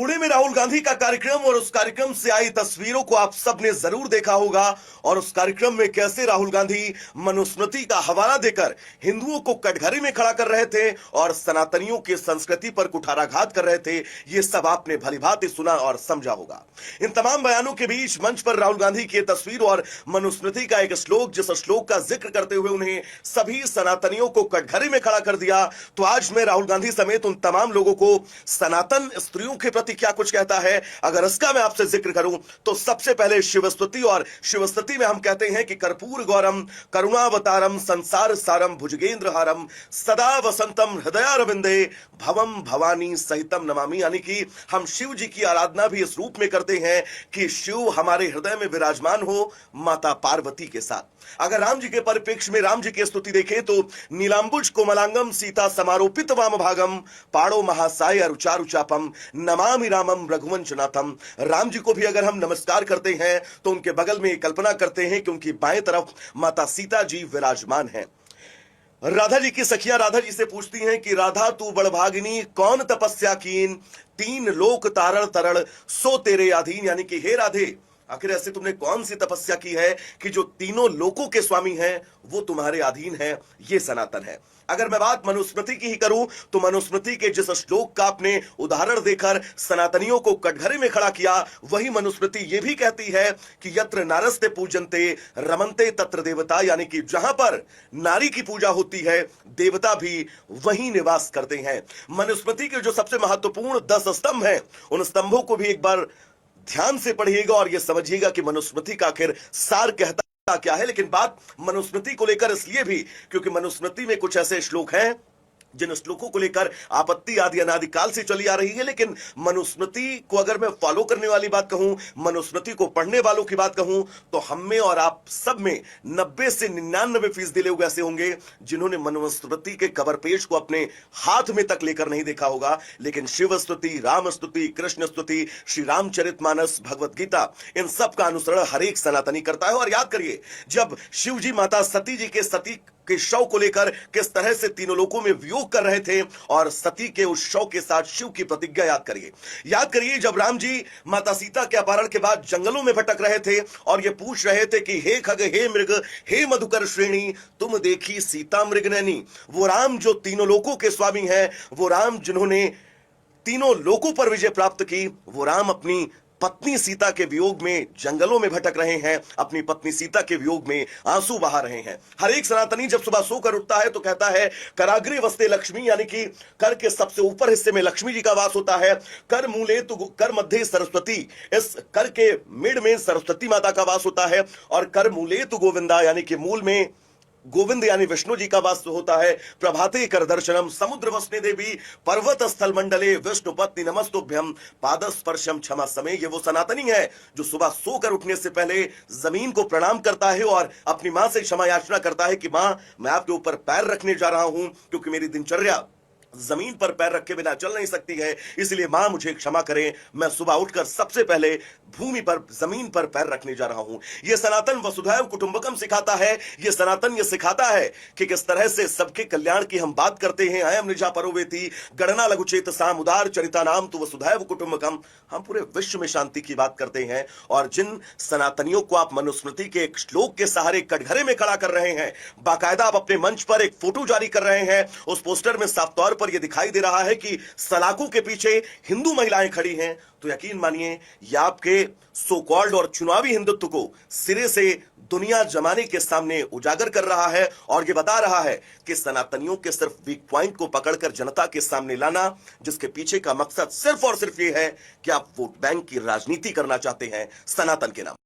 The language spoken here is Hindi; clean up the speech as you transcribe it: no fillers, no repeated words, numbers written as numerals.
पुणे में राहुल गांधी का कार्यक्रम और उस कार्यक्रम से आई तस्वीरों को आप सबने जरूर देखा होगा। और उस कार्यक्रम में कैसे राहुल गांधी मनुस्मृति का हवाला देकर हिंदुओं को कटघरे में खड़ा कर रहे थे और सनातनियों की संस्कृति पर कुठाराघात कर रहे थे, ये सब आपने भलीभांति सुना और समझा होगा। इन तमाम बयानों के बीच मंच पर राहुल गांधी की तस्वीर और मनुस्मृति का एक श्लोक, जिस श्लोक का जिक्र करते हुए उन्हें सभी सनातनियों को कटघरे में खड़ा कर दिया। तो आज मैं राहुल गांधी समेत उन तमाम लोगों को सनातन स्त्रियों के प्रति क्या कुछ कहता है, अगर इसका मैं आपसे जिक्र करूं तो सबसे पहले शिवस्तुति, और शिवस्तुति में हम कहते हैं कि कर्पूर गौरम करुणावतारम संसार सारम भुजगेंद्र हारम सदा वसंतम हृदयारविंदे भवम भवानी सहितम नमामि। यानी कि हम शिव जी की आराधना भी इस रूप में करते हैं कि शिव हमारे हृदय में विराजमान हो माता पार्वती के साथ। अगर राम जी के परिप्रेक्ष्य में राम जी की स्तुति देखें तो नीलांबुज कोमलांगम सीता समारोपित वाम भागम पाड़ो महासाय रुचारुचापम नमामि रामम रघुवंशनाथम। राम जी को भी अगर हम नमस्कार करते हैं तो उनके बगल में कल्पना करते हैं कि उनकी बाएं तरफ माता सीता जी विराजमान हैं। राधा जी की सखियां राधा जी से पूछती हैं कि राधा तू बड़भागिनी कौन तपस्या कीन, तीन लोक तारण तरण सो तेरे अधीन। यानी कि हे राधे, आखिर ऐसे तुमने कौन सी तपस्या की है कि जो तीनों लोकों के स्वामी हैं वो तुम्हारे अधीन है। ये सनातन है। अगर मैं बात मनुस्मृति की ही करूं तो मनुस्मृति के जिस श्लोक का आपने उदाहरण देकर सनातनियों को कटघरे में खड़ा किया, वही मनुस्मृति ये भी कहती है कि यत्र नारस्ते पूजन्ते रमन्ते तत्र देवता। यानी कि जहां पर नारी की पूजा होती है देवता भी वहीं निवास करते हैं। मनुस्मृति के जो सबसे महत्वपूर्ण 10 स्तंभ हैं, उन स्तंभों को भी एक बार ध्यान से पढ़िएगा और यह समझिएगा कि मनुस्मृति का आखिर सार कहता क्या है। लेकिन बात मनुस्मृति को लेकर इसलिए भी क्योंकि मनुस्मृति में कुछ ऐसे श्लोक हैं जिन श्लोकों को लेकर आपत्ति आदि अनादिकाल से चली आ रही है। लेकिन मनुस्मृति को अगर मैं फॉलो करने वाली बात कहूं, मनुस्मृति को पढ़ने वालों की बात कहूं, तो हम में और आप सब में 90 से 99% लोग ऐसे होंगे जिन्होंने मनुस्मृति के कवर पेज को अपने हाथ में तक लेकर नहीं देखा होगा। लेकिन शिव स्तुति, राम स्तुति, कृष्ण स्तुति, श्री रामचरितमानस, भगवत गीता, इन सब का अनुसरण हर एक सनातनी करता है। और याद करिए, जब शिव जी माता सती जी के सती के शव को लेकर किस तरह से तीनों लोकों में वियोग कर रहे थे और सती के उस शव के साथ शिव की प्रतिज्ञा याद करिए जब राम जी माता सीता के अपहरण के बाद जंगलों में भटक रहे थे और ये पूछ रहे थे कि हे खग, हे मृग, हे मधुकर श्रेणी, तुम देखी सीता मृगनैनी। वो राम जो तीनों लोकों के स्वामी हैं, वो राम जिन्होंने तीनों लोकों पर विजय प्राप्त की, वो राम अपनी पत्नी सीता के वियोग में जंगलों में भटक रहे हैं, अपनी पत्नी सीता के वियोग में आंसू बहा रहे हैं। हर एक सनातनी जब सुबह सोकर उठता है तो कहता है कराग्रे वस्ते लक्ष्मी, यानी कि कर के सबसे ऊपर हिस्से में लक्ष्मी जी का वास होता है। कर मूले तो कर मध्य सरस्वती, इस कर के मिड में सरस्वती माता का वास होता है। और कर मूले तो गोविंदा, यानी कि मूल में गोविंद यानी विष्णु जी का वास होता है। प्रभाते कर दर्शनम समुद्र वसने देवी पर्वत स्थल मंडले विष्णु पत्नी नमस्तुभ्यम पाद स्पर्शम क्षमा समय। ये वो सनातनी है जो सुबह सोकर उठने से पहले जमीन को प्रणाम करता है और अपनी मां से क्षमा याचना करता है कि मां, मैं आपके ऊपर पैर रखने जा रहा हूं क्योंकि मेरी दिनचर्या जमीन पर पैर रखे बिना चल नहीं सकती है, इसलिए मां मुझे क्षमा करें, मैं सुबह उठकर सबसे पहले भूमि पर जमीन पर पैर रखने जा रहा हूं। यह सनातन वसुधैव कुटुंबकम सिखाता है। यह सनातन यह सिखाता है कि किस तरह से सबके कल्याण की हम बात करते हैं। अयम निजा परोवेति गणना लघुचेत साम उदार चरिता नाम तो वसुधैव कुटुंबकम। हम पूरे विश्व में शांति की बात करते हैं। और जिन सनातनियों को आप मनुस्मृति के एक श्लोक के सहारे कटघरे में खड़ा कर रहे हैं, बाकायदा आप अपने मंच पर एक फोटो जारी कर रहे हैं, उस पोस्टर में साफ तौर पर यह दिखाई दे रहा है कि सलाखों के पीछे हिंदू महिलाएं खड़ी हैं, तो यकीन मानिए ये आपके सो कॉल्ड और चुनावी हिंदुत्व को सिरे से दुनिया जमाने के सामने उजागर कर रहा है। और ये बता रहा है कि सनातनियों के सिर्फ वीक पॉइंट को पकड़कर जनता के सामने लाना, जिसके पीछे का मकसद सिर्फ और सिर्फ ये है कि आप वोट बैंक की राजनीति करना चाहते हैं सनातन के नाम।